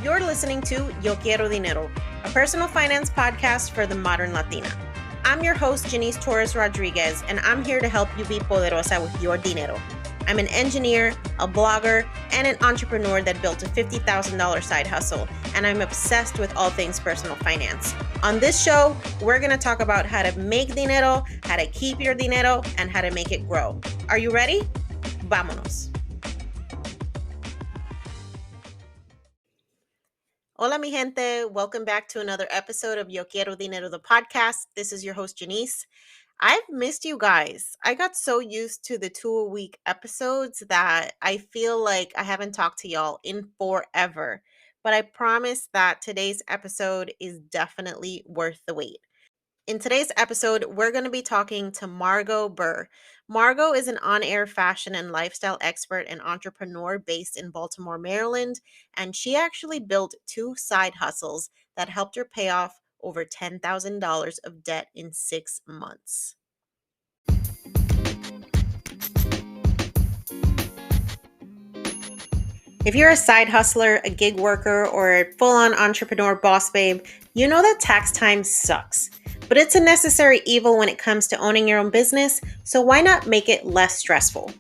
You're listening to Yo Quiero Dinero, a personal finance podcast for the modern Latina. I'm your host, Janice Torres Rodriguez, and I'm here to help you be poderosa with your dinero. I'm an engineer, a blogger, and an entrepreneur that built a $50,000 side hustle, and I'm obsessed with all things personal finance. On this show, we're going to talk about how to make dinero, how to keep your dinero, and how to make it grow. Are you ready? Vámonos. Hola, mi gente. Welcome back to another episode of Yo Quiero Dinero, the podcast. This is your host, Janice. I've missed you guys. I got so used to the 2-a-week episodes that I feel like I haven't talked to y'all in forever. But I promise that today's episode is definitely worth the wait. In today's episode, we're going to be talking to Margo Burr. Margo is an on-air fashion and lifestyle expert and entrepreneur based in Baltimore, Maryland, and she actually built 2 side hustles that helped her pay off over $10,000 of debt in 6 months. If you're a side hustler, a gig worker, or a full-on entrepreneur boss babe, you know that tax time sucks. But it's a necessary evil when it comes to owning your own business, so why not make it less stressful?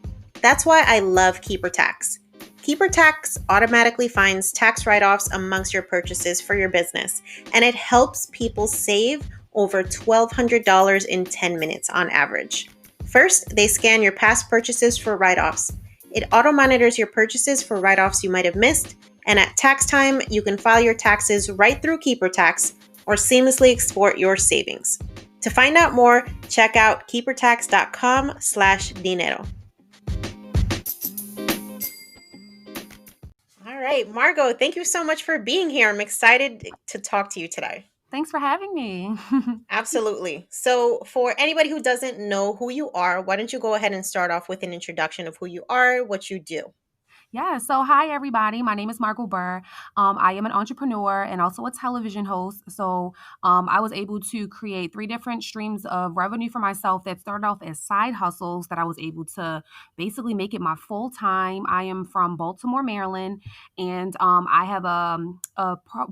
That's why I love Keeper Tax. Keeper Tax automatically finds tax write-offs amongst your purchases for your business, and it helps people save over $1,200 in 10 minutes on average. First, they scan your past purchases for write-offs. It auto-monitors your purchases for write-offs you might have missed, and at tax time, you can file your taxes right through Keeper Tax or seamlessly export your savings. To find out more, check out keepertax.com/dinero. All right, Margo, thank you so much for being here. I'm excited to talk to you today. Thanks for having me. Absolutely. So for anybody who doesn't know who you are, why don't you go ahead and start off with an introduction of who you are, what you do? Yeah, so hi everybody. My name is Margo Burr. I am an entrepreneur and also a television host. So I was able to create 3 different streams of revenue for myself that started off as side hustles that I was able to basically make it my full time. I am from Baltimore, Maryland, and I have a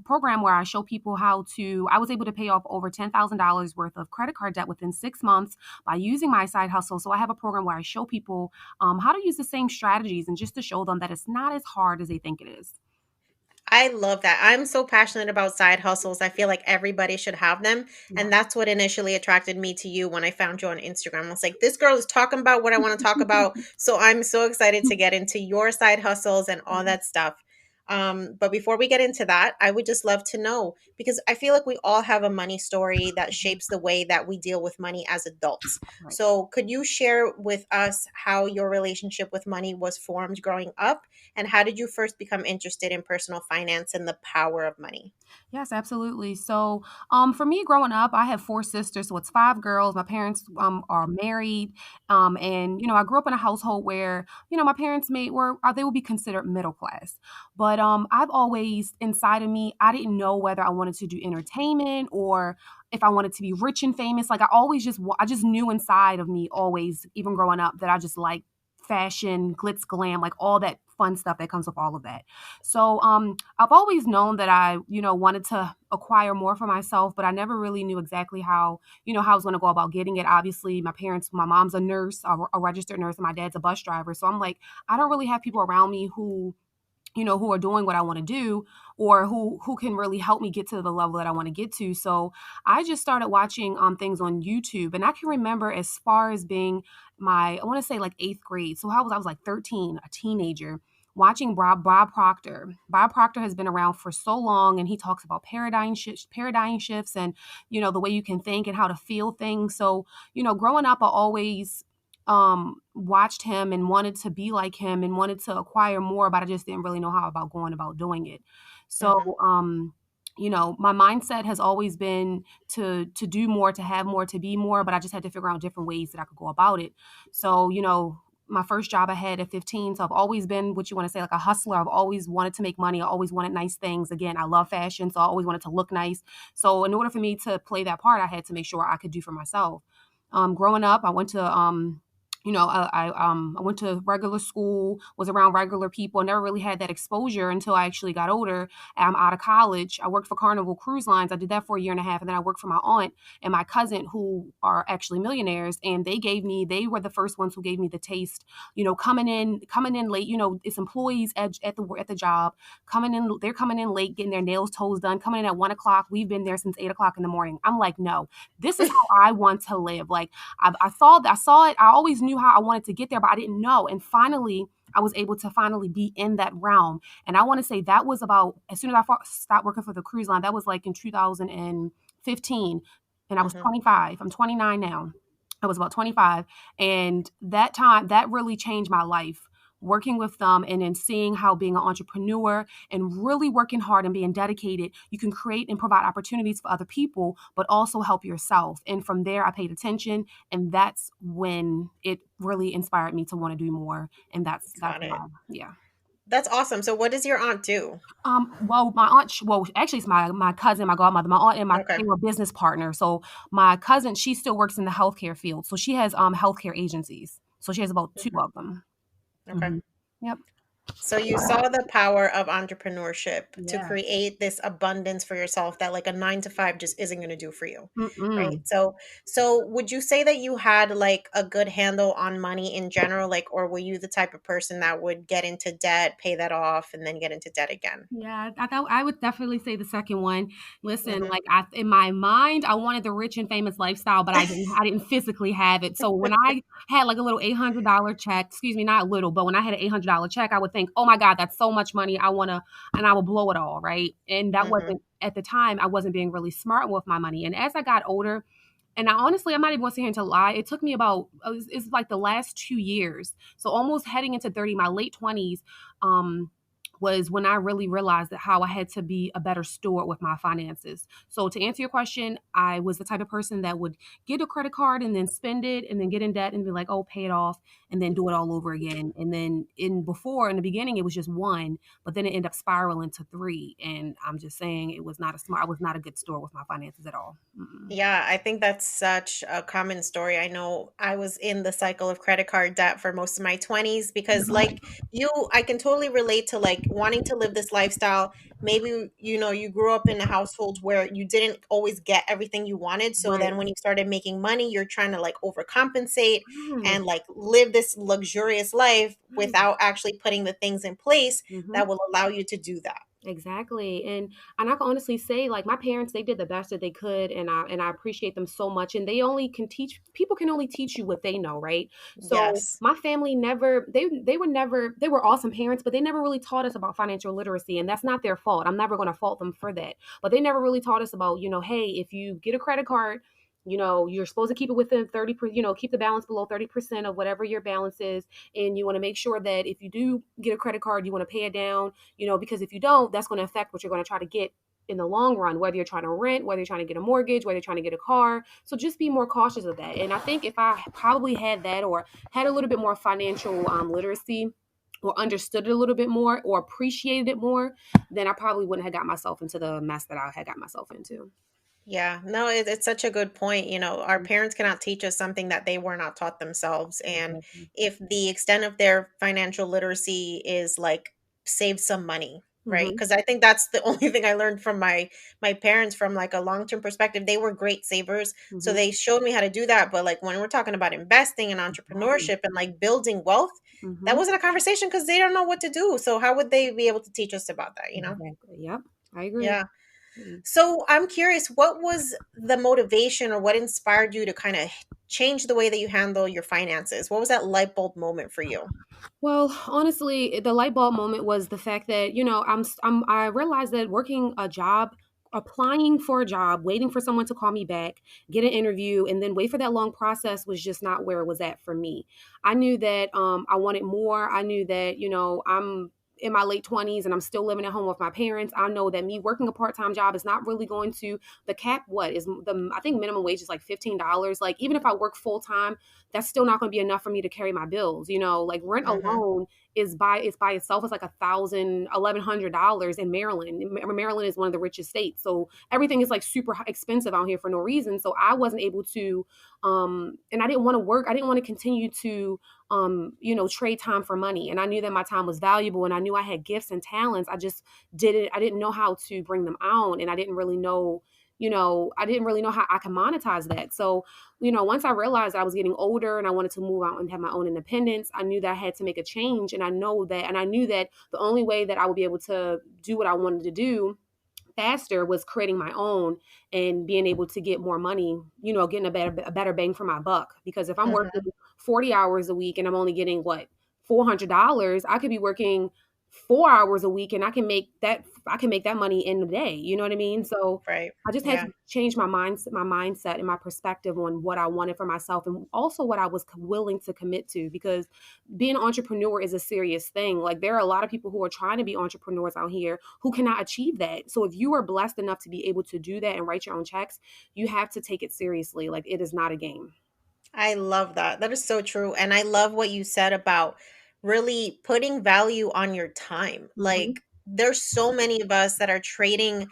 program where I show people how to. I was able to pay off over $10,000 worth of credit card debt within 6 months by using my side hustle. So I have a program where I show people how to use the same strategies and just to show them that it's not as hard as they think it is. I love that. I'm so passionate about side hustles. I feel like everybody should have them. Yeah. And that's what initially attracted me to you when I found you on Instagram. I was like, this girl is talking about what I want to talk about. So I'm so excited to get into your side hustles and all that stuff. But before we get into that, I would just love to know, because I feel like we all have a money story that shapes the way that we deal with money as adults. Right. So could you share with us how your relationship with money was formed growing up? And how did you first become interested in personal finance and the power of money? Yes, absolutely. So, for me growing up, I have 4 sisters, so it's 5 girls. My parents are married, and I grew up in a household where my parents they would be considered middle class. But I've always inside of me, I didn't know whether I wanted to do entertainment or if I wanted to be rich and famous. Like I just knew inside of me always, even growing up, that I just like fashion, glitz, glam, like all that fun stuff that comes with all of that. So I've always known that I, wanted to acquire more for myself, but I never really knew exactly how I was going to go about getting it. Obviously, my mom's a nurse, a registered nurse, and my dad's a bus driver. So I'm like, I don't really have people around me who are doing what I want to do, or who can really help me get to the level that I want to get to. So I just started watching things on YouTube, and I can remember as far as being I want to say like 8th grade. So I was like 13, a teenager, watching Bob Proctor. Bob Proctor has been around for so long, and he talks about paradigm shifts, and the way you can think and how to feel things. So growing up, I always watched him and wanted to be like him and wanted to acquire more, but I just didn't really know how about going about doing it. So, my mindset has always been to do more, to have more, to be more, but I just had to figure out different ways that I could go about it. So, my first job I had at 15. So I've always been what you want to say, like a hustler. I've always wanted to make money. I always wanted nice things. Again, I love fashion, so I always wanted to look nice. So in order for me to play that part, I had to make sure I could do for myself. Growing up, I went to I went to regular school, was around regular people, never really had that exposure until I actually got older. I'm out of college. I worked for Carnival Cruise Lines. I did that for a year and a half, and then I worked for my aunt and my cousin, who are actually millionaires, and they were the first ones who gave me the taste. Coming in late. It's employees at the job coming in. They're coming in late, getting their nails, toes done, coming in at 1 o'clock. We've been there since 8 o'clock in the morning. I'm like, no, this is how I want to live. Like I saw it. I always knew how I wanted to get there, but I didn't know. And finally, I was able to finally be in that realm. And I want to say that was about as soon as I stopped working for the cruise line. That was like in 2015, and I was Hmm. 25. I'm 29 now. I was about 25, and that time that really changed my life. Working with them and then seeing how being an entrepreneur and really working hard and being dedicated, you can create and provide opportunities for other people, but also help yourself. And from there, I paid attention, and that's when it really inspired me to want to do more. And that's Got it. why, yeah. That's awesome. So what does your aunt do? Well, my aunt, well, actually, it's my cousin, my godmother, my aunt, and Okay. they were business partners. So my cousin, she still works in the healthcare field, so she has healthcare agencies. So she has about two Hmm. of them. Okay. Hmm. Yep. So you saw the power of entrepreneurship to Yeah. create this abundance for yourself that like a 9 to 5 just isn't going to do for you. Right. Mm-mm. So would you say that you had like a good handle on money in general? Like, or were you the type of person that would get into debt, pay that off, and then get into debt again? Yeah, I thought I would definitely say the second one. Listen, Hmm. like in my mind, I wanted the rich and famous lifestyle, but I didn't physically have it. So when I had like a little $800 check, excuse me, not little, but when I had an $800 check, I would think, "Oh my God, that's so much money. I wanna," and I would blow it all, right? And that Hmm. wasn't at the time. I wasn't being really smart with my money. And as I got older, and I honestly, I'm not even going to sit here and to lie. It took me about it's like the last 2 years, so almost heading into 30, my late 20s. Was when I really realized that how I had to be a better steward with my finances. So to answer your question, I was the type of person that would get a credit card and then spend it and then get in debt and be like, oh, pay it off and then do it all over again. And then in the beginning, it was just one, but then it ended up spiraling to three. And I'm just saying I was not a good steward with my finances at all. Mm-mm. Yeah, I think that's such a common story. I know I was in the cycle of credit card debt for most of my 20s because like you, I can totally relate to like wanting to live this lifestyle. Maybe you grew up in a household where you didn't always get everything you wanted. So Right. then when you started making money, you're trying to like overcompensate Right. and like live this luxurious life Right. without actually putting the things in place Mhm. that will allow you to do that. Exactly. And I can honestly say like my parents, they did the best that they could, and I appreciate them so much, and people can only teach you what they know, right? So Yes. my family never they were awesome parents, but they never really taught us about financial literacy, and that's not their fault. I'm never going to fault them for that. But they never really taught us about, hey, if you get a credit card, you're supposed to keep it within 30%, keep the balance below 30% of whatever your balance is, and you want to make sure that if you do get a credit card, you want to pay it down, because if you don't, that's going to affect what you're going to try to get in the long run, whether you're trying to rent, whether you're trying to get a mortgage, whether you're trying to get a car. So just be more cautious of that. And I think if I probably had that, or had a little bit more financial literacy, or understood it a little bit more, or appreciated it more, then I probably wouldn't have got myself into the mess that I had got myself into. Yeah, no, it's such a good point. Our parents cannot teach us something that they were not taught themselves. And Exactly. if the extent of their financial literacy is like save some money, right? Mm-hmm. Because I think that's the only thing I learned from my parents from like a long-term perspective. They were great savers. So Mm-hmm. they showed me how to do that. But like when we're talking about investing and Exactly. entrepreneurship and like building wealth, that Mm-hmm. wasn't a conversation because they don't know what to do. So how would they be able to teach us about that? Exactly. Yep. I agree. Yeah. Mm. So I'm curious, what was the motivation or what inspired you to kind of change the way that you handle your finances? What was that light bulb moment for you? Well, honestly, the light bulb moment was the fact that, I realized that working a job, applying for a job, waiting for someone to call me back, get an interview, and then wait for that long process was just not where it was at for me. I knew that I wanted more. I knew that, I'm in my late 20s and I'm still living at home with my parents. I know that me working a part-time job is not really going to the cap. What is the, I think minimum wage is like $15. Like even if I work full time, that's still not going to be enough for me to carry my bills. Like rent Mhm. alone is by itself is like $1,100 in Maryland. Maryland is one of the richest states, so everything is like super expensive out here for no reason. So I wasn't able to And I didn't want to work. I didn't want to continue to, trade time for money. And I knew that my time was valuable, and I knew I had gifts and talents. I just didn't, I didn't know how to bring them out. And I didn't really know, I didn't really know how I could monetize that. So, once I realized I was getting older and I wanted to move out and have my own independence, I knew that I had to make a change. And I knew that the only way that I would be able to do what I wanted to do faster was creating my own and being able to get more money, getting a better bang for my buck. Because if I'm working Mhm. 40 hours a week and I'm only getting what, $400, I could be working 4 hours a week and I can make that money in a day. You know what I mean? So Right. I just had Yeah. to change my mindset and my perspective on what I wanted for myself, and also what I was willing to commit to, because being an entrepreneur is a serious thing. Like, there are a lot of people who are trying to be entrepreneurs out here who cannot achieve that. So if you are blessed enough to be able to do that and write your own checks, you have to take it seriously. Like, it is not a game. I love that. That is so true. And I love what you said about really putting value on your time. Hmm. Like, there's so many of us that are trading,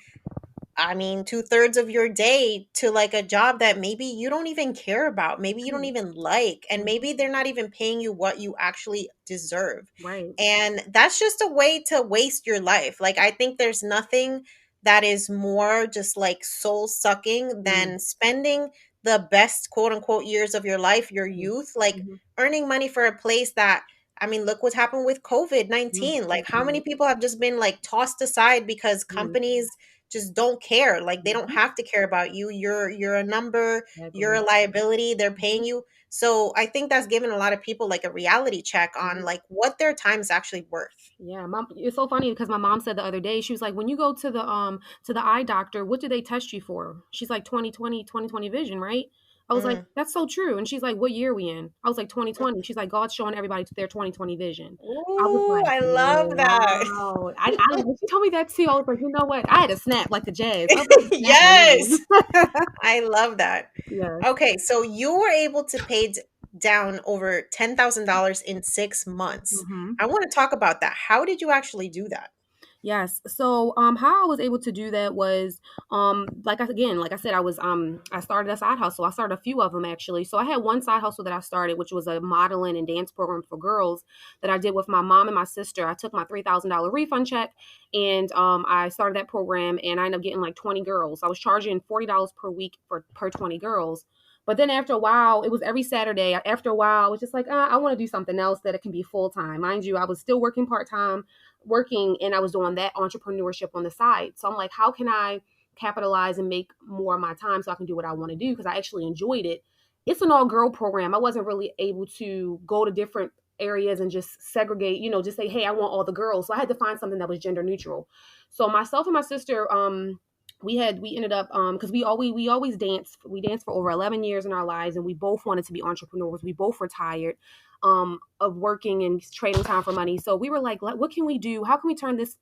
I mean, two-thirds of your day to like a job that maybe you don't even care about, maybe you don't Right. even like, and Mhm. maybe they're not even paying you what you actually deserve. Right. And that's just a way to waste your life. Like, I think there's nothing that is more just like soul sucking Mm. than spending the best quote unquote years of your life, your Mhm. youth, like Mhm. earning money for a place that, I mean, look what's happened with COVID Mm. 19. Like, how many Right. people have just been like tossed aside because Mm. companies just don't care. Like, they don't Mhm. have to care about you. You're a number, you're Exactly. a liability, they're paying Mhm. you. So I think that's given a lot of people like a reality check on Mhm. like what their time's actually worth. Yeah, mom, it's so funny because my mom said the other day, she was like, when you go to the eye doctor, what do they test you for? She's like, 2020 vision, right? I was like, Mm. that's so true. And she's like, what year are we in? I was like, 2020. She's like, God's showing everybody their 2020 vision. I was Ooh, like, I love that. wow. When she told me that too, I was like, you know what? I had to snap like the jazz. I was like, snap Yes, on I love that. Yes. Okay, so you were able to pay down over $10,000 in 6 months. Hmm. I want to talk about that. How did you actually do that? Yes. So, how I was able to do that was, like I said, I started a side hustle. I started a few of them actually. So I had one side hustle that I started, which was a modeling and dance program for girls that I did with my mom and my sister. I took my $3,000 refund check, and I started that program, and I ended up getting like 20 girls. I was charging $40 per week for per 20 girls. But then after a while, it was every Saturday. After a while, I was just like, I want to do something else that it can be full time. Mind you, I was still working part time, working, and I was doing that entrepreneurship on the side. So I'm like, how can I capitalize and make more of my time so I can do what I want to do? Because I actually enjoyed it. It's an all girl program. I wasn't really able to go to different areas and just segregate, just say, hey, I want all the girls. So I had to find something that was gender neutral. So myself and my sister, we ended up, because we always danced. We danced for over 11 years in our lives, and we both wanted to be entrepreneurs. We both retired of working and trading time for money. So we were like, what can we do? How can we turn this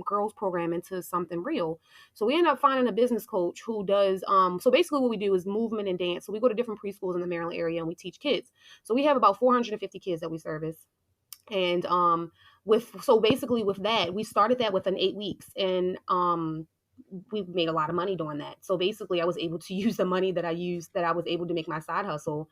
girls program into something real? So we ended up finding a business coach who does, so basically what we do is movement and dance. So we go to different preschools in the Maryland area and we teach kids. So we have about 450 kids that we service. And basically with that, we started that within 8 weeks, and we made a lot of money doing that. So basically I was able to use the money that I was able to make my side hustle.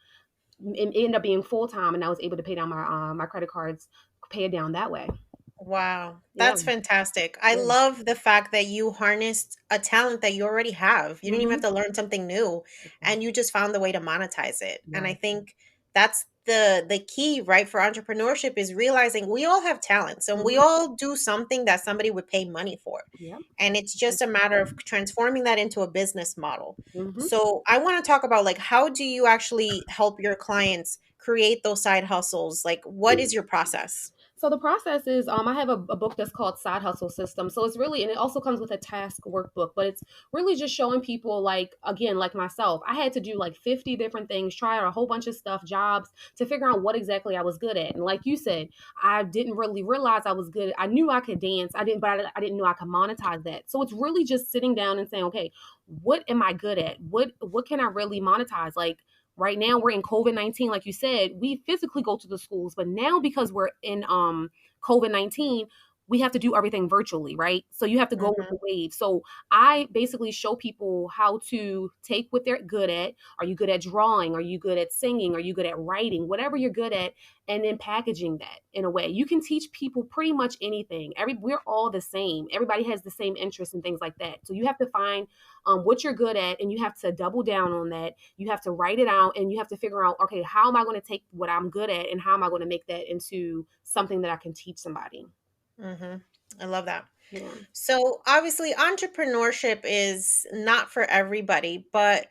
It ended up being full time, and I was able to pay down my credit cards, pay it down that way. Wow, Yeah, that's fantastic. I yeah. love the fact that you harnessed a talent that you already have. You didn't even have Mhm. to learn something new, and you just found the way to monetize it. And I Yeah. think that's the key, right, for entrepreneurship is realizing we all have talents and we Mhm. all do something that somebody would pay money for. Yep. And it's just a matter of transforming that into a business model. Mhm. So, I want to talk about like how do you actually help your clients create those side hustles? Like, what is your process? So the process is, I have a book that's called Side Hustle System. So it's really, and it also comes with a task workbook, but it's really just showing people, like, again, like myself, I had to do like 50 different things, try out a whole bunch of stuff, jobs, to figure out what exactly I was good at. And like you said, I didn't really realize I was good. I knew I could dance. I didn't know I could monetize that. So it's really just sitting down and saying, okay, what am I good at? What can I really monetize? Like, right now we're in COVID-19, like you said, we physically go to the schools, but now because we're in COVID-19, we have to do everything virtually, right? So you have to go with Mm-hmm. the wave. So I basically show people how to take what they're good at. Are you good at drawing? Are you good at singing? Are you good at writing? Whatever you're good at, and then packaging that in a way. You can teach people pretty much anything. We're all the same. Everybody has the same interests and things like that. So you have to find what you're good at, and you have to double down on that. You have to write it out, and you have to figure out, okay, how am I going to take what I'm good at, and how am I going to make that into something that I can teach somebody? Mm-hmm. I love that. Yeah. So obviously, entrepreneurship is not for everybody, but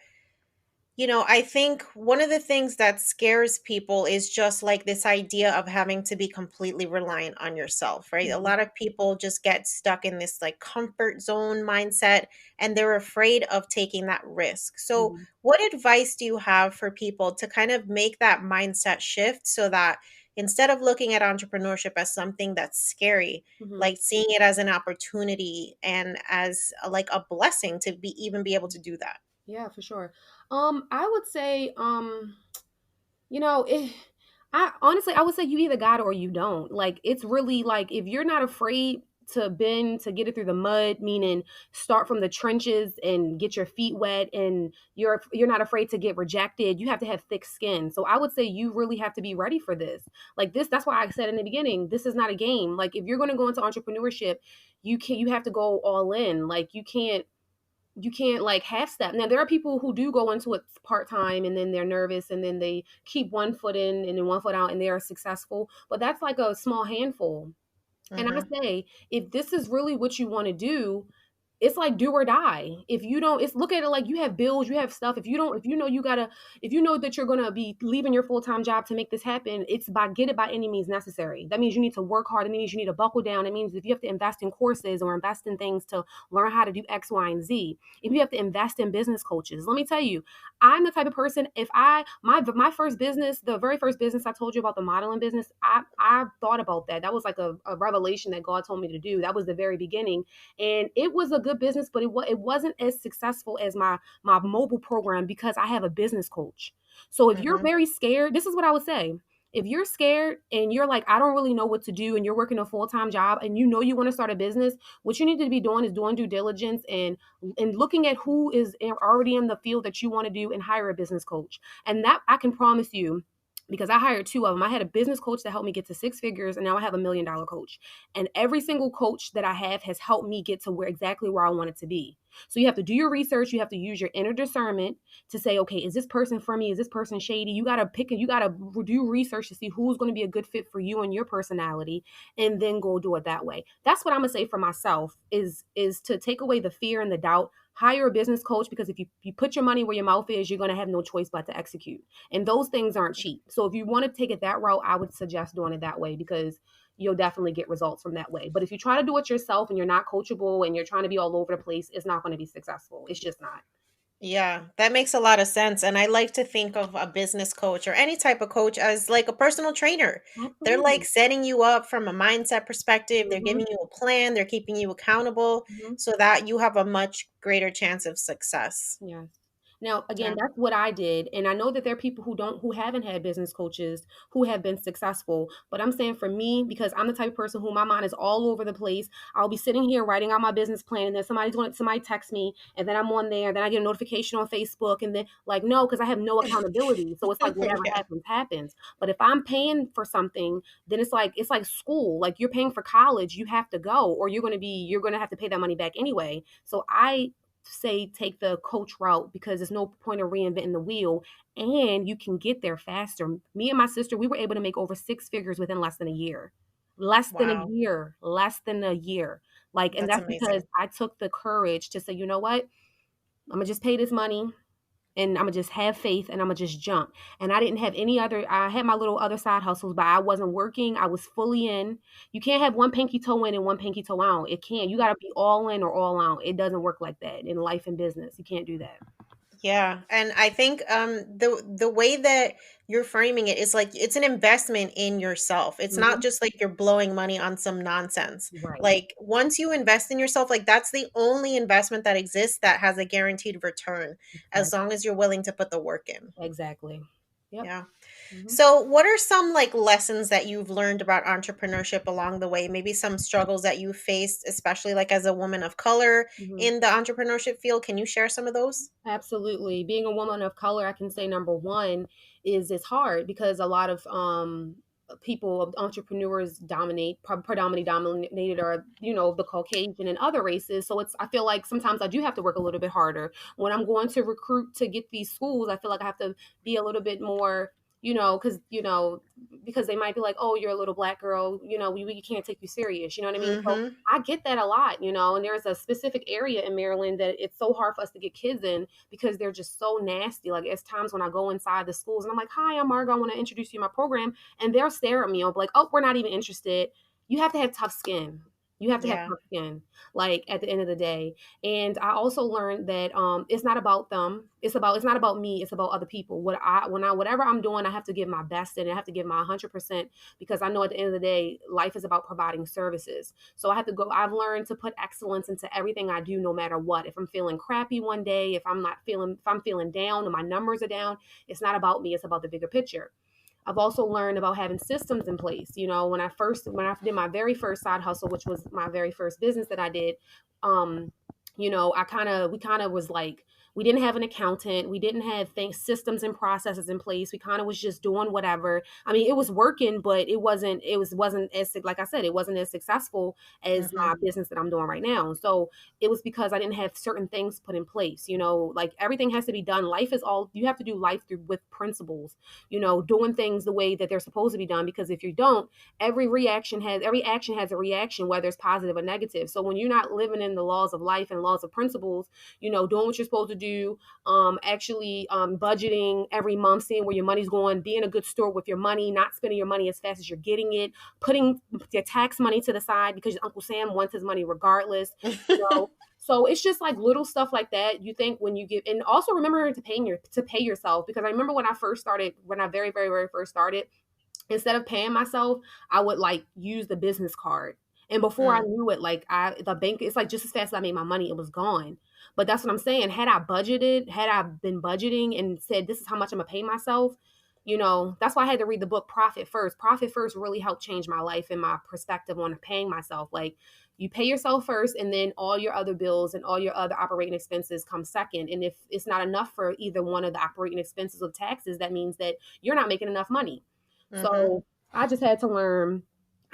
I think one of the things that scares people is just like this idea of having to be completely reliant on yourself, right? A Mhm. lot of people just get stuck in this like comfort zone mindset and they're afraid of taking that risk. So, Mhm. what advice do you have for people to kind of make that mindset shift so that instead of looking at entrepreneurship as something that's scary, Mhm. like seeing it as an opportunity and as like a blessing to be able to do that? Yeah, for sure. I would say, you know, it, I honestly, I would say you either got it or you don't. Like, it's really like if you're not afraid to bend to get it through the mud, meaning start from the trenches and get your feet wet, and you're not afraid to get rejected. You have to have thick skin. So I would say you really have to be ready for this. Like this, that's why I said in the beginning, this is not a game. Like if you're going to go into entrepreneurship, you have to go all in. Like you can't like half step. Now there are people who do go into it part time and then they're nervous and then they keep one foot in and then one foot out and they are successful. But that's like a small handful. And I Mm-hmm. say, if this is really what you want to do, it's like do or die. If you don't, it's look at it like you have bills, you have stuff. If you don't, if you know you gotta, if you know that you're gonna be leaving your full-time job to make this happen, it's by get it by any means necessary. That means you need to work hard. It means you need to buckle down. It means if you have to invest in courses or invest in things to learn how to do X, Y, and Z, if you have to invest in business coaches, let me tell you, I'm the type of person. If I my first business, the very first business I told you about, the modeling business, I thought about that. That was like a revelation that God told me to do. That was the very beginning, and it was a good business, but it wasn't as successful as my mobile program because I have a business coach. So if you're Mm-hmm. very scared, this is what I would say. If you're scared and you're like, I don't really know what to do, and you're working a full-time job and you know you want to start a business, what you need to be doing is doing due diligence and looking at who is already in the field that you want to do and hire a business coach. And that I can promise you, because I hired two of them. I had a business coach that helped me get to six figures, and now I have $1 million coach. And every single coach that I have has helped me get to where exactly where I want it to be. So you have to do your research. You have to use your inner discernment to say, okay, is this person for me? Is this person shady? You got to pick and you got to do research to see who's going to be a good fit for you and your personality, and then go do it that way. That's what I'm going to say for myself is to take away the fear and the doubt. Hire a business coach, because if you put your money where your mouth is, you're going to have no choice but to execute. And those things aren't cheap. So if you want to take it that route, I would suggest doing it that way, because you'll definitely get results from that way. But if you try to do it yourself and you're not coachable and you're trying to be all over the place, it's not going to be successful. It's just not. Yeah, that makes a lot of sense. And I like to think of a business coach or any type of coach as like a personal trainer. They're like Absolutely. setting you up from a mindset perspective. They're Hmm. giving you a plan. They're keeping you accountable Hmm. so that you have a much greater chance of success. Yes. Now, again, Yeah. that's what I did, and I know that there are people who haven't had business coaches who have been successful. But I'm saying for me, because I'm the type of person who my mind is all over the place. I'll be sitting here writing out my business plan, and then somebody texts me, and then I'm on there, and then I get a notification on Facebook, and then like no, because I have no accountability. So it's like whatever Yeah. happens, happens. But if I'm paying for something, then it's like school. Like you're paying for college, you have to go, or you're gonna have to pay that money back anyway. So I say take the coach route, because there's no point of reinventing the wheel, and you can get there faster. Me and my sister, we were able to make over six figures within less than a year. Less than a Wow. year, less than a year. Like, and That's that's because amazing. I took the courage to say, you know what? I'm gonna just pay this money, and I'm gonna just have faith, and I'm gonna just jump. And I didn't have any other, I had my little other side hustles, but I wasn't working. I was fully in. You can't have one pinky toe in and one pinky toe out. It can't. You gotta be all in or all out. It doesn't work like that in life and business. You can't do that. Yeah, and I think the way that you're framing it is like it's an investment in yourself. It's not Hmm. just like you're blowing money on some nonsense. Right. Like once you invest in yourself, like that's the only investment that exists that has a guaranteed return as Exactly. long as you're willing to put the work in. Exactly. Yep. Yeah. Hmm. So, what are some like lessons that you've learned about entrepreneurship along the way? Maybe some struggles that you faced, especially like as a woman of color Hmm. in the entrepreneurship field. Can you share some of those? Absolutely. Being a woman of color, I can say number one is it's hard because a lot of people, entrepreneurs dominate, predominantly dominated are, the Caucasian and other races. So I feel like sometimes I do have to work a little bit harder. When I'm going to recruit to get these schools, I feel like I have to be a little bit more, because they might be like, oh, you're a little black girl, we can't take you serious. You know what I mean? So Mm-hmm. I get that a lot, and there's a specific area in Maryland that it's so hard for us to get kids in because they're just so nasty. Like, it's times when I go inside the schools and I'm like, hi, I'm Margo, I want to introduce you to my program. And they'll stare at me and be like, oh, we're not even interested. You have to have tough skin. You have to have Yeah. tough skin, like, at the end of the day. And I also learned that it's not about them. It's not about me. It's about other people. Whatever I'm doing, I have to give my best in. I have to give my 100% because I know at the end of the day, life is about providing services. So I've learned to put excellence into everything I do, no matter what. If I'm feeling crappy one day, if I'm feeling down and my numbers are down, it's not about me. It's about the bigger picture. I've also learned about having systems in place. When I did my very first side hustle, which was my very first business that I did, we kind of was like, we didn't have an accountant, we didn't have things, systems and processes in place. We kind of was just doing whatever. I mean, it was working, but it wasn't as, like I said, it wasn't as successful as Mm-hmm. my business that I'm doing right now. So it was because I didn't have certain things put in place. Like, everything has to be done. Life is all you have to do life through with principles, doing things the way that they're supposed to be done. Because if you don't, every action has a reaction, whether it's positive or negative. So when you're not living in the laws of life and laws of principles, doing what you're supposed to do, actually budgeting every month, seeing where your money's going, being a good steward with your money, not spending your money as fast as you're getting it, putting your tax money to the side because Uncle Sam wants his money regardless. you know so it's just like little stuff like that. You think when you give, and also remember to pay yourself, because I remember when I very, very, very first started, instead of paying myself, I would like use the business card. And before I Mm. knew it, like, the bank, it's like just as fast as I made my money, it was gone. But that's what I'm saying. Had I been budgeting and said, this is how much I'm gonna pay myself, that's why I had to read the book Profit First. Profit First really helped change my life and my perspective on paying myself. Like, you pay yourself first, and then all your other bills and all your other operating expenses come second. And if it's not enough for either one of the operating expenses or taxes, that means that you're not making enough money. Mm-hmm. So I just had to learn.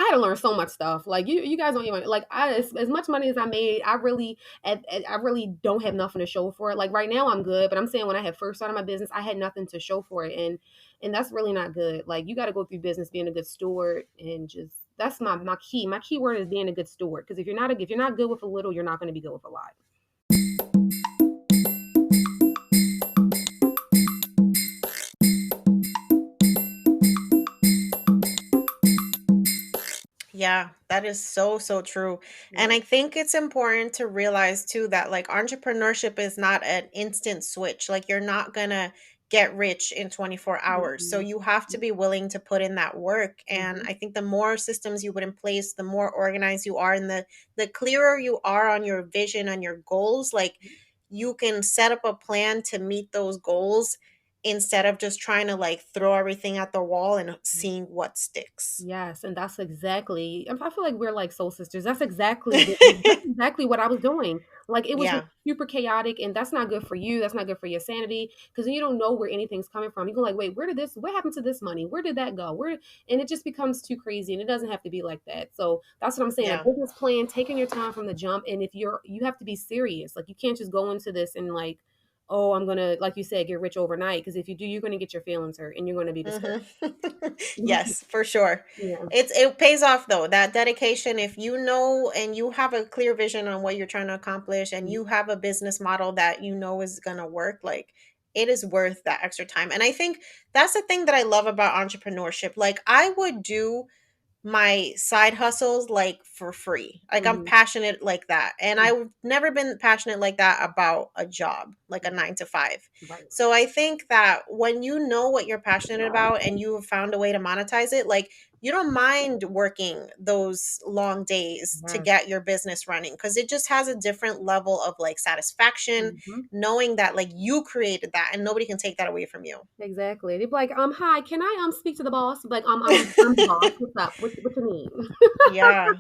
I had to learn so much stuff. Like, you guys don't even like. As much money as I made, I really don't have nothing to show for it. Like, right now, I'm good, but I'm saying when I had first started my business, I had nothing to show for it, and that's really not good. Like, you got to go through business being a good steward, and just that's my key. My key word is being a good steward. Because if you're not good with a little, you're not going to be good with a lot. Yeah, that is so, so true. And Yeah. I think it's important to realize too that like entrepreneurship is not an instant switch. Like you're not gonna get rich in 24 hours. So Mhm. you have to be willing to put in that work. And Mhm. I think the more systems you put in place, the more organized you are and the clearer you are on your vision and your goals, like you can set up a plan to meet those goals instead of just trying to like throw everything at the wall and seeing what sticks. Yes, and that's exactly, I feel like we're like soul sisters. That's exactly what I was doing. Like, it was just Yeah. super chaotic, and that's not good for you. That's not good for your sanity, because then you don't know where anything's coming from. You go like, wait, what happened to this money? Where did that go? And it just becomes too crazy, and it doesn't have to be like that. So that's what I'm saying. A Yeah. business plan, taking your time from the jump, and if you have to be serious. Like, you can't just go into this and like, oh, I'm gonna, like you said, get rich overnight. Because if you do, you're gonna get your feelings hurt, and you're gonna be Mhm. discouraged. Yes, for sure. Yeah. It pays off though. That dedication, if you know and you have a clear vision on what you're trying to accomplish and you have a business model that you know is going to work, like it is worth that extra time. And I think that's the thing that I love about entrepreneurship. Like I would do my side hustles like for free. Like I'm Mhm. passionate like that. And Mm, I've never been passionate like that about a job, like a right, 9 to 5. right. So I think that when you know what you're passionate about and you have found a way to monetize it, like you don't mind working those long days to Yes. get your business running because it just has a different level of like satisfaction Mhm. knowing that like you created that and nobody can take that away from you. Exactly. They'd be like, hi, can I speak to the boss? Like, I'm the boss. What's up? What you need? Yeah.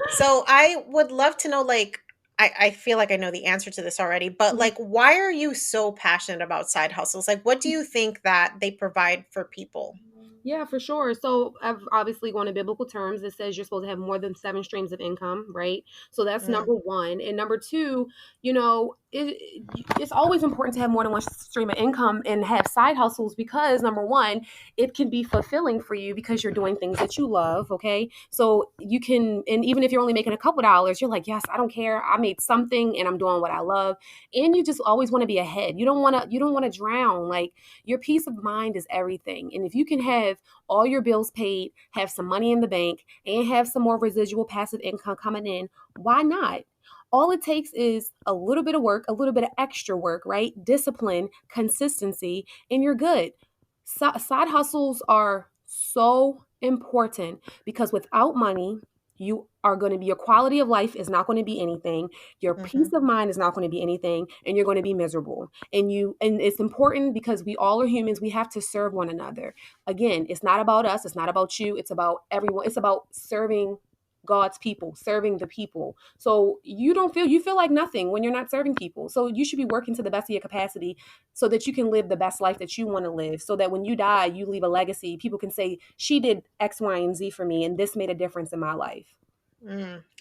So I would love to know, like, I feel like I know the answer to this already, but like, why are you so passionate about side hustles? Like, what do you think that they provide for people? Yeah, for sure. So, obviously, going to biblical terms, it says you're supposed to have more than seven streams of income, right? So that's Mm, number one. And number two, you know, it's always important to have more than one stream of income and have side hustles because number one, it can be fulfilling for you because you're doing things that you love. Okay, so you can, and even if you're only making a couple dollars, you're like, yes, I don't care. I made something and I'm doing what I love. And you just always want to be ahead. You don't want to drown. Like your peace of mind is everything. And if you can have all your bills paid, have some money in the bank, and have some more residual passive income coming in, why not? All it takes is a little bit of work, a little bit of extra work, right? Discipline, consistency, and you're good. Side hustles are so important because without money, you are going to be, your quality of life is not going to be anything. Your peace mhm, of mind is not going to be anything, and you're going to be miserable. And it's important because we all are humans. We have to serve one another. Again, it's not about us, it's not about you, it's about everyone. It's about serving God's people, serving the people. So you feel like nothing when you're not serving people. So you should be working to the best of your capacity so that you can live the best life that you want to live. So that when you die, you leave a legacy. People can say, she did X, Y, and Z for me, and this made a difference in my life.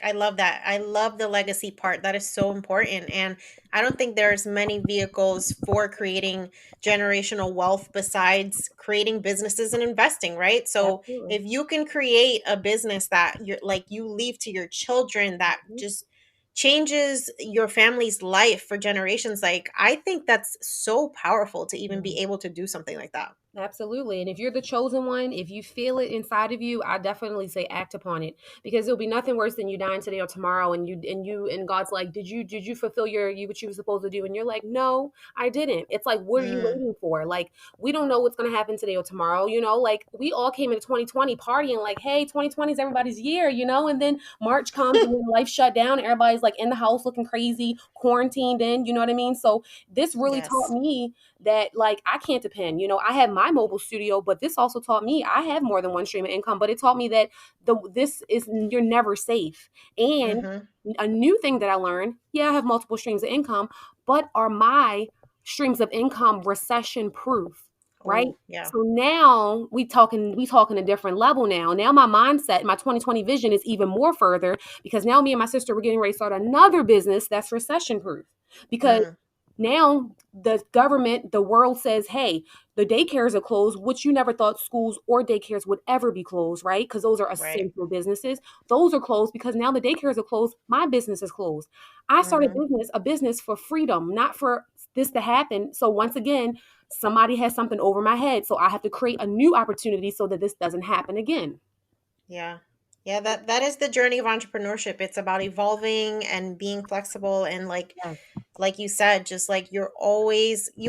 I love that. I love the legacy part. That is so important. And I don't think there's many vehicles for creating generational wealth besides creating businesses and investing, right? So Absolutely. if you can create a business that you're like you leave to your children that Mhm. just changes your family's life for generations, like I think that's so powerful to even be able to do something like that. Absolutely. And if you're the chosen one, if you feel it inside of you, I definitely say act upon it because there'll be nothing worse than you dying today or tomorrow and God's like, did you fulfill you what you were supposed to do? And you're like, no, I didn't. It's like, what are you Mm, waiting for? Like, we don't know what's going to happen today or tomorrow, like we all came into 2020 partying like, hey, 2020 is everybody's year, and then March comes and then life shut down. Everybody's like in the house looking crazy, quarantined in, you know what I mean? So this really taught yes. me that like I can't depend. I have my mobile studio, but this also taught me I have more than one stream of income. But it taught me that this is you're never safe. And Mm-hmm. a new thing that I learned, yeah, I have multiple streams of income, but are my streams of income recession proof? Right. Oh, yeah. So now we talking a different level now. Now my mindset, my 2020 vision is even more further because now me and my sister were getting ready to start another business that's recession proof. Because Mm, now the government, the world says, hey, the daycares are closed, which you never thought schools or daycares would ever be closed, right? Because those are right. essential businesses. Those are closed because now the daycares are closed. My business is closed. I started Mm-hmm. a business for freedom, not for this to happen. So once again, somebody has something over my head. So I have to create a new opportunity so that this doesn't happen again. Yeah. Yeah, that is the journey of entrepreneurship. It's about evolving and being flexible and Yes. like you said, just like you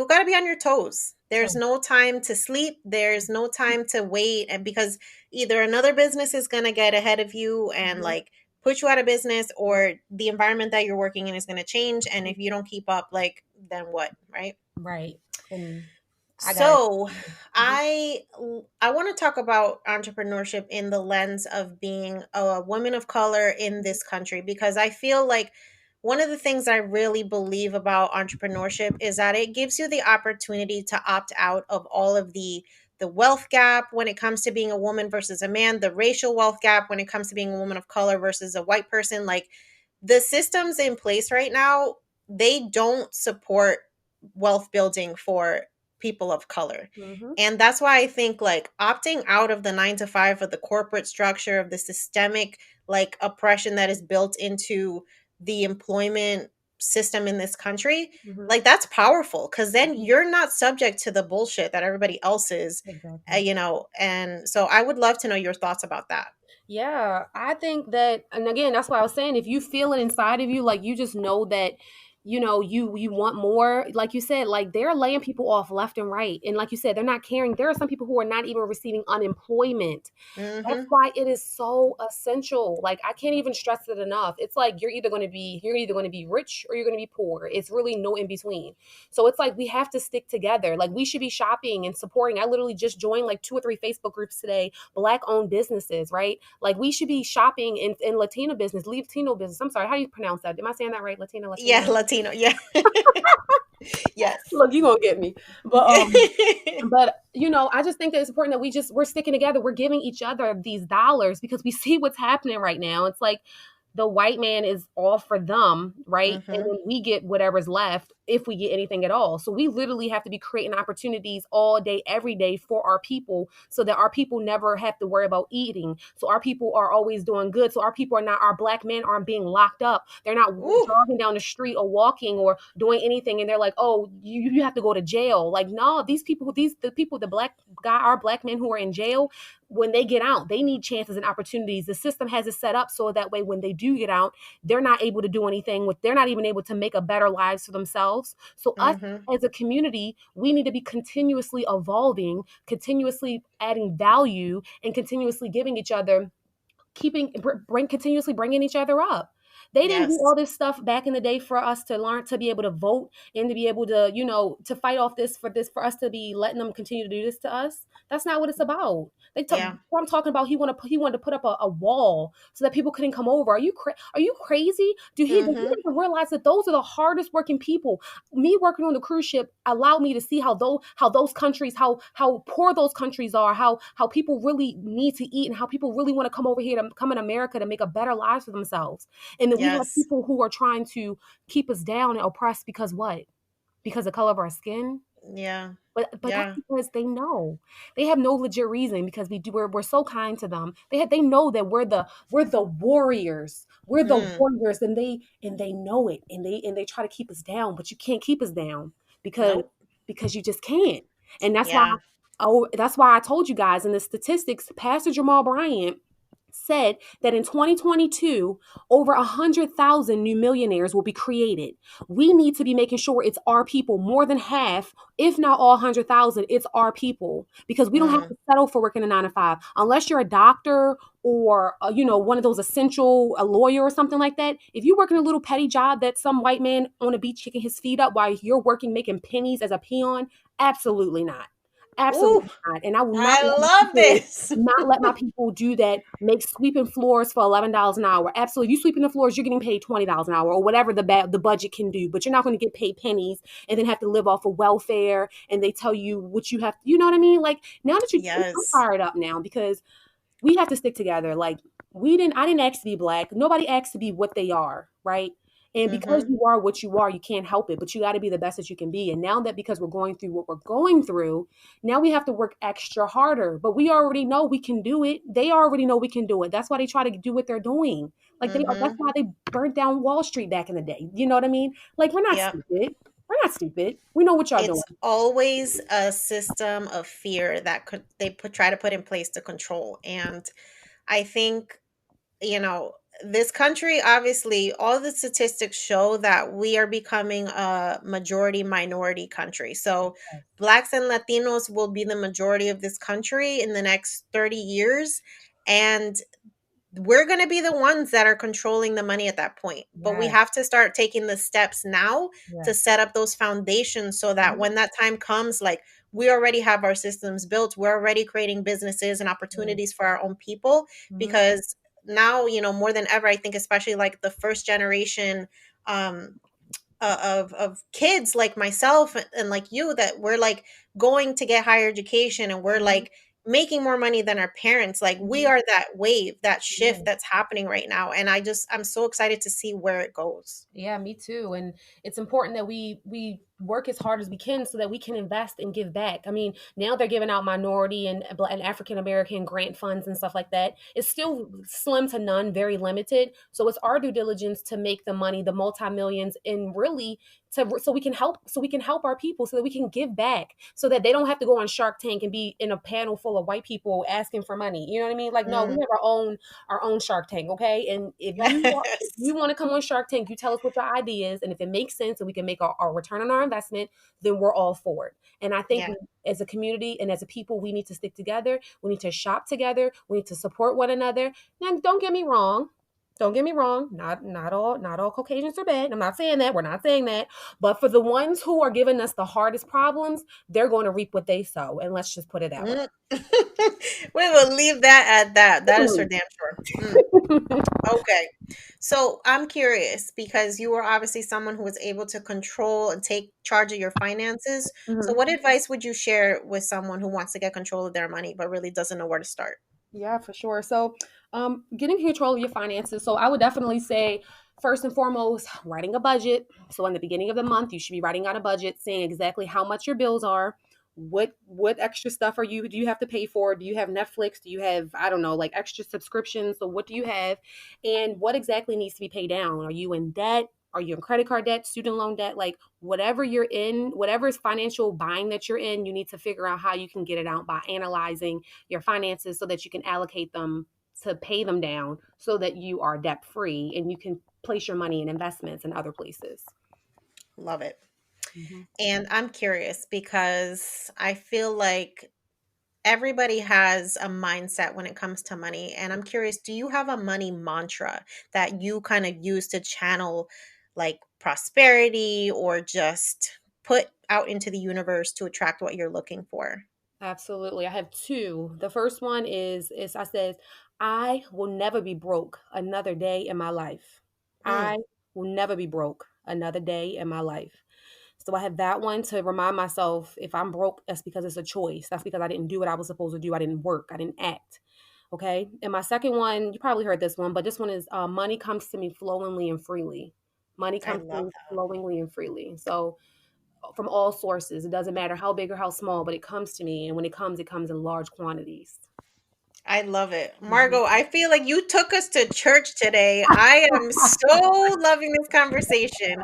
got to be on your toes. There's Yes. no time to sleep, there's no time to wait and because either another business is going to get ahead of you and Mhm. like put you out of business or the environment that you're working in is going to change and if you don't keep up like then what, right? Right. And I got it. So, Mhm. I want to talk about entrepreneurship in the lens of being a woman of color in this country because I feel like one of the things I really believe about entrepreneurship is that it gives you the opportunity to opt out of all of the wealth gap when it comes to being a woman versus a man, the racial wealth gap when it comes to being a woman of color versus a white person. Like the systems in place right now, they don't support wealth building for people of color. Mhm. And that's why I think like opting out of the 9 to 5 of the corporate structure of the systemic like oppression that is built into the employment system in this country, Mhm. like that's powerful because then Mhm. you're not subject to the bullshit that everybody else is, Exactly. and so I would love to know your thoughts about that. Yeah, I think that, and again, that's why I was saying, if you feel it inside of you, like you just know that you want more, like you said, like they're laying people off left and right, and like you said, they're not caring. There are some people who are not even receiving unemployment. That's Mm-hmm. why it is so essential. Like I can't even stress it enough. It's like you're either going to be rich or you're going to be poor. It's really no in between. So it's like we have to stick together. Like we should be shopping and supporting. I literally just joined like 2 or 3 Facebook groups today, black owned businesses, right? Like we should be shopping in Latino business, Latino business. I'm sorry, how do you pronounce that? Am I saying that right? Yeah, Latino. Latino. Yeah. Yes. Look, you gonna get me. But I just think that it's important that we're sticking together. We're giving each other these dollars because we see what's happening right now. It's like the white man is all for them, right? And Mm-hmm. then we get whatever's left if we get anything at all. So we literally have to be creating opportunities all day, every day for our people so that our people never have to worry about eating. So our people are always doing good. So our black men aren't being locked up. They're not Ooh. jogging down the street or walking or doing anything. And they're like, oh, you have to go to jail. Like, no, the black guy, our black men who are in jail, when they get out, they need chances and opportunities. The system has it set up so that way when they do get out, they're not able to do anything they're not even able to make a better lives for themselves. So us Mm-hmm. as a community, we need to be continuously evolving, continuously adding value, and continuously giving each other continuously bringing each other up. They didn't do Yes. all this stuff back in the day for us to learn to be able to vote and to be able to, to fight off for us to be letting them continue to do this to us. That's not what it's about. Yeah. I'm talking about he wanted to put up a wall so that people couldn't come over. Are you crazy? Do he Mm-hmm. even realize that those are the hardest working people? Me working on the cruise ship allowed me to see how those countries, how poor those countries are, how people really need to eat, and how people really want to come over here to come in America to make a better life for themselves. And then we have Yes. people who are trying to keep us down and oppressed because what? Because the color of our skin. Yeah. But that's Yeah. because they have no legit reason, because we're so kind to them. They know that we're the warriors. We're the Mm. warriors, and they know it, and they try to keep us down, but you can't keep us down because Nope. you just can't. And that's why, Yeah. I told you guys in the statistics, Pastor Jamal Bryant said that in 2022 over 100,000 new millionaires will be created. We need to be making sure it's our people, more than half, if not all 100,000, it's our people, because we don't have Mm. to settle for working a 9 to 5 unless you're a doctor or one of those essential, a lawyer or something like that. If you're working a little petty job that some white man on a beach kicking his feet up while you're working making pennies as a peon, absolutely not. Ooh. Absolutely not. And I will I love this. not let my people do that, make sweeping floors for $11 an hour. Absolutely. You sweeping the floors, you're getting paid $20 an hour or whatever the budget can do, but you're not going to get paid pennies and then have to live off of welfare, and they tell you what you have, you know what I mean? Like, now that I'm Yes. fired up now, because we have to stick together. Like, I didn't ask to be black. Nobody asked to be what they are, right? And because Mm-hmm. you are what you are, you can't help it, but you got to be the best that you can be. And now that, because we're going through what we're going through, now we have to work extra harder. But we already know we can do it. They already know we can do it. That's why they try to do what they're doing. Like, that's Mm-hmm. why they burnt down Wall Street back in the day. You know what I mean? Like, we're not Yep. stupid. We're not stupid. We know what y'all doing. It's always a system of fear that try to put in place to control. And I think, this country, obviously, all the statistics show that we are becoming a majority minority country. So blacks and Latinos will be the majority of this country in the next 30 years. And we're going to be the ones that are controlling the money at that point. But we Yes, have to start taking the steps now to yes. set up those foundations so that Mhm. when that time comes, like, we already have our systems built. We're already creating businesses and Yes. opportunities for our own people, Mhm. because now, more than ever, I think, especially like the first generation, um, of kids like myself and like you, that we're like going to get higher education and we're Mhm. like making more money than our parents. Like, we Mhm. are that wave, that shift Yes. that's happening right now, and I'm so excited to see where it goes. Yeah, me too. And it's important that we work as hard as we can so that we can invest and give back. I mean, now they're giving out minority and African American grant funds and stuff like that. It's still slim to none, very limited. So it's our due diligence to make the money, the multi millions, and really so we can help our people so that we can give back so that they don't have to go on Shark Tank and be in a panel full of white people asking for money. You know what I mean? Like, no, we Mm. have our own Shark Tank, okay? And if Yes. you want to come on Shark Tank, you tell us what your idea is, and if it makes sense and we can make our return on our investment, then we're all for it. And I think Yeah. as a community and as a people, we need to stick together. We need to shop together. We need to support one another. Now, don't get me wrong. Don't get me wrong. Not all Caucasians are bad. I'm not saying that. We're not saying that. But for the ones who are giving us the hardest problems, they're going to reap what they sow. And let's just put it that way. Mm. We will leave that at that. That is for damn sure. Mm. Okay. So I'm curious because you were obviously someone who was able to control and take charge of your finances. So, Mhm. what advice would you share with someone who wants to get control of their money but really doesn't know where to start? Yeah, for sure. So, getting control of your finances. So, I would definitely say, first and foremost, writing a budget. So, in the beginning of the month, you should be writing out a budget, saying exactly how much your bills are. What extra stuff do you have to pay for? Do you have Netflix? Do you have, I don't know, like extra subscriptions? So, what do you have, and what exactly needs to be paid down? Are you in debt? Are you in credit card debt, student loan debt? Like whatever you're in, whatever is financial bind that you're in, you need to figure out how you can get it out by analyzing your finances so that you can allocate them to pay them down so that you are debt free and you can place your money in investments in other places. Love it. Mhm. And I'm curious because I feel like everybody has a mindset when it comes to money. And I'm curious, do you have a money mantra that you kind of use to channel like prosperity or just put out into the universe to attract what you're looking for? Absolutely. I have two. The first one is I said, I will never be broke another day in my life. Mm, I will never be broke another day in my life. So I have that one to remind myself if I'm broke, that's because it's a choice. That's because I didn't do what I was supposed to do. I didn't work. I didn't act. Okay. And my second one, you probably heard this one, but this one is money comes to me flowingly and freely. Money I comes to love me that. flowingly and freely. So from all sources, it doesn't matter how big or how small, but it comes to me. And when it comes in large quantities. I love it. Mhm. Margo, I feel like you took us to church today. I am so loving this conversation.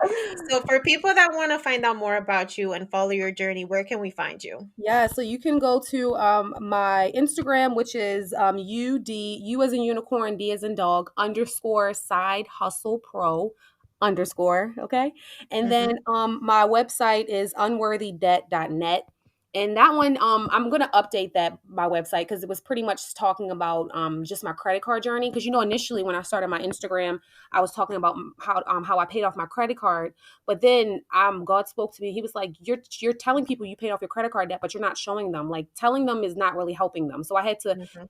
So, for people that want to find out more about you and follow your journey, where can we find you? Yeah, so you can go to my Instagram, which is U as in unicorn, D as in dog, underscore side hustle pro underscore. Okay. And then Hmm. my website is unworthydebt.net. And that one, I'm gonna update that my website because it was pretty much talking about just my credit card journey. Because initially when I started my Instagram, I was talking about how I paid off my credit card, but then God spoke to me. He was like, you're telling people you paid off your credit card debt, but you're not showing them. Like telling them is not really helping them. So I had to Hmm.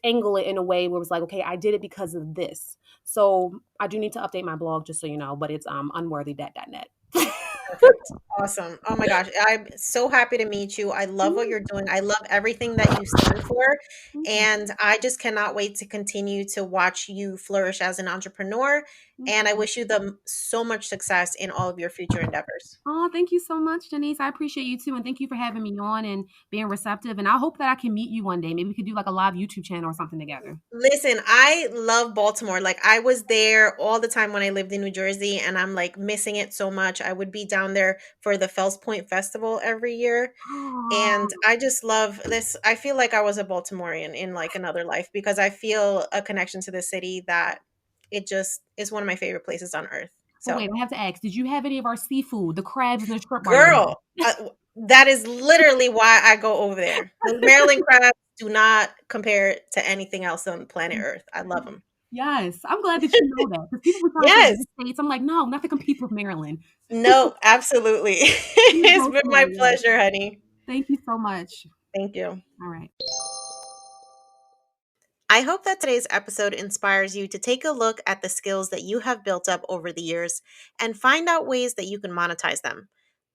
angle it in a way where it was like, okay, I did it because of this. So I do need to update my blog just so you know, but it's unworthydebt.net. Perfect. Awesome. Oh my gosh. I'm so happy to meet you. I love what you're doing. I love everything that you stand for. And I just cannot wait to continue to watch you flourish as an entrepreneur. And I wish you so much success in all of your future endeavors. Oh, thank you so much, Janice. I appreciate you too. And thank you for having me on and being receptive. And I hope that I can meet you one day. Maybe we could do like a live YouTube channel or something together. Listen, I love Baltimore. Like I was there all the time when I lived in New Jersey and I'm like missing it so much. I would be down there for the Fells Point Festival every year. And Oh, I just love this. I feel like I was a Baltimorean in like another life because I feel a connection to the city that it just is one of my favorite places on earth. but So, wait, I have to ask, did you have any of our seafood, the crabs and the shrimp while you were girl, that is literally why I go over there. The Maryland crabs do not compare to anything else on planet there? Earth. I love them. Yes, I'm glad that you know that because people were trying to say Yes. the States. I'm like, no, not to compete with Maryland. No, absolutely. You're It's been my Baltimore, yes. pleasure, honey. Thank you so much. Thank you. All right. I hope that today's episode inspires you to take a look at the skills that you have built up over the years and find out ways that you can monetize them.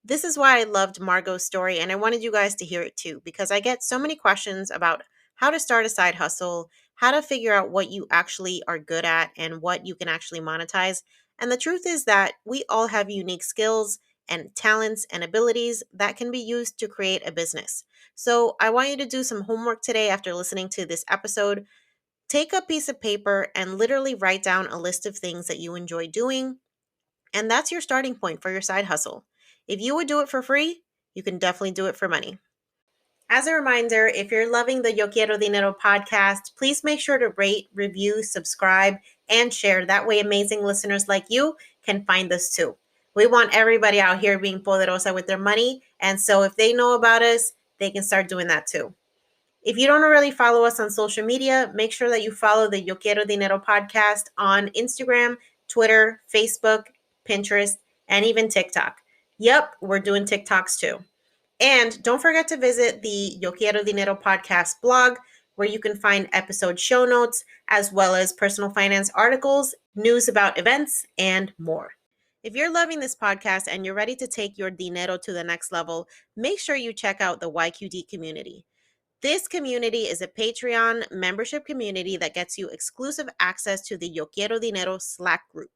This is why I loved Margot's story, and I wanted you guys to hear it too, because I get so many questions about how to start a side hustle, how to figure out what you actually are good at, and what you can actually monetize. And the truth is that we all have unique skills and talents and abilities that can be used to create a business. So I want you to do some homework today after listening to this episode. Take a piece of paper and literally write down a list of things that you enjoy doing And that's your starting point for your side hustle. If you would do it for free, you can definitely do it for money. As a reminder, if you're loving the Yo Quiero Dinero podcast, please make sure to rate, review, subscribe, and share. That way, amazing listeners like you can find us too. We want everybody out here being poderosa with their money. And so if they know about us, they can start doing that too. If you don't already follow us on social media, make sure that you follow the Yo Quiero Dinero podcast on Instagram, Twitter, Facebook, Pinterest, and even TikTok. Yep, we're doing TikToks too. And don't forget to visit the Yo Quiero Dinero podcast blog, where you can find episode show notes, as well as personal finance articles, news about events, and more. If you're loving this podcast and you're ready to take your dinero to the next level, make sure you check out the YQD community. This community is a Patreon membership community that gets you exclusive access to the Yo Quiero Dinero Slack group.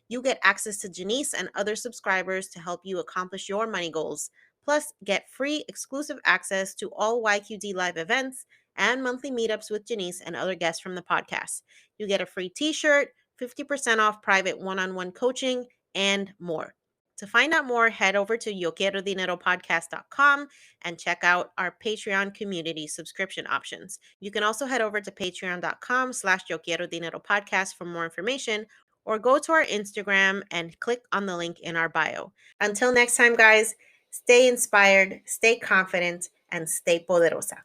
You get access to Janice and other subscribers to help you accomplish your money goals. Plus, get free exclusive access to all YQD live events and monthly meetups with Janice and other guests from the podcast. You get a free t-shirt, 50% off private one-on-one coaching, and more. To find out more, head over to yoquierodineropodcast.com and check out our Patreon community subscription options. You can also head over to patreon.com/yoquierodineropodcast for more information, or go to our Instagram and click on the link in our bio. Until next time, guys, stay inspired, stay confident, and stay poderosa.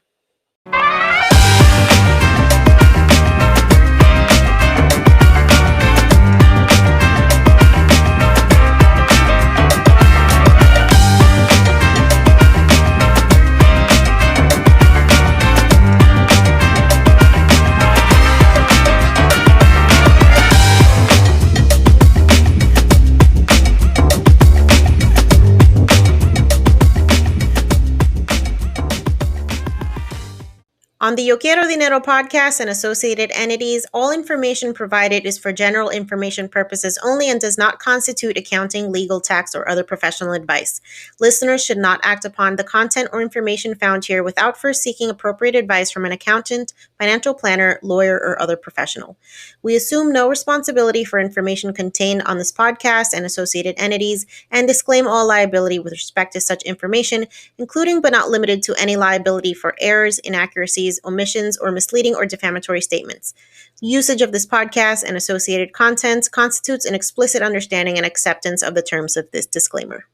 On the Yo Quiero Dinero podcast and associated entities, all information provided is for general information purposes only and does not constitute accounting, legal, tax, or other professional advice. Listeners should not act upon the content or information found here without first seeking appropriate advice from an accountant, financial planner, lawyer, or other professional. We assume no responsibility for information contained on this podcast and associated entities and disclaim all liability with respect to such information, including but not limited to any liability for errors, inaccuracies, omissions, or misleading or defamatory statements. Usage of this podcast and associated content constitutes an explicit understanding and acceptance of the terms of this disclaimer.